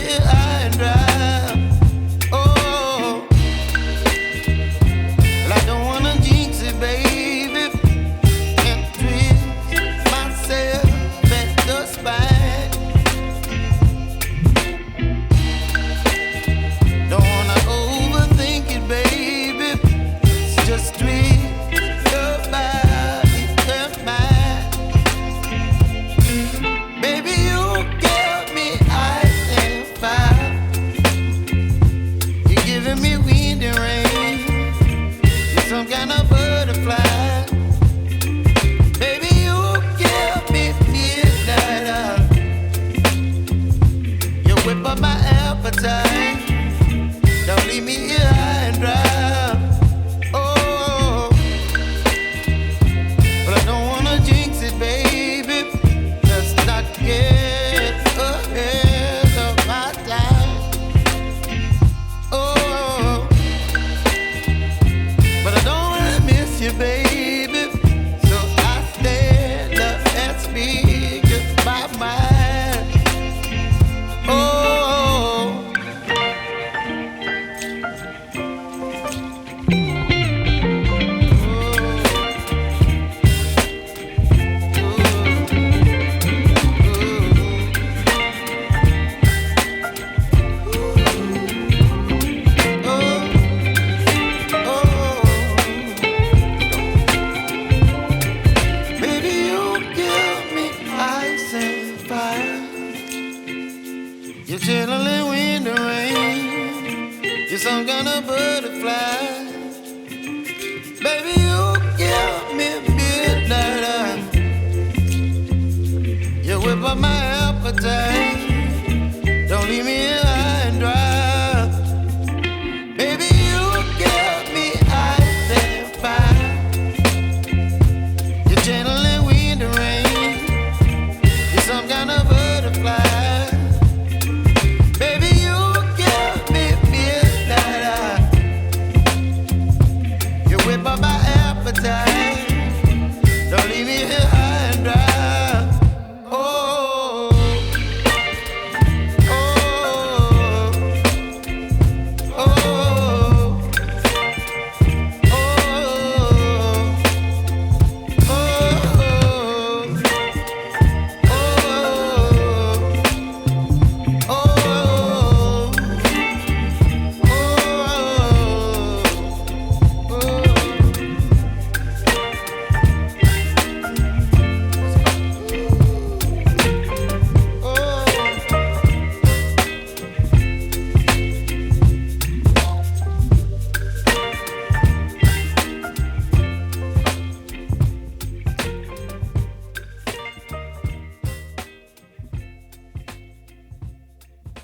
here high and dry. Oh, well, I don't wanna jinx it, baby, and twist myself at the spine. Don't wanna overthink it, baby. It's just twist your body and mine. Baby, you give me ice and fire. You're giving me wind and rain. You're some kind of butterfly. Baby, you give me midnight. You whip up my appetite. Don't leave me here high and dry. Oh, but I don't wanna jinx it, baby. Let's not get ahead of my time. Oh, but I don't wanna miss you, baby. So I stand up and speak my mind. Oh. Baby, you give me ice and fire. You're chilling wind and rain. You're some kind of butterfly. Baby, you give me midnight. You whip up my appetite.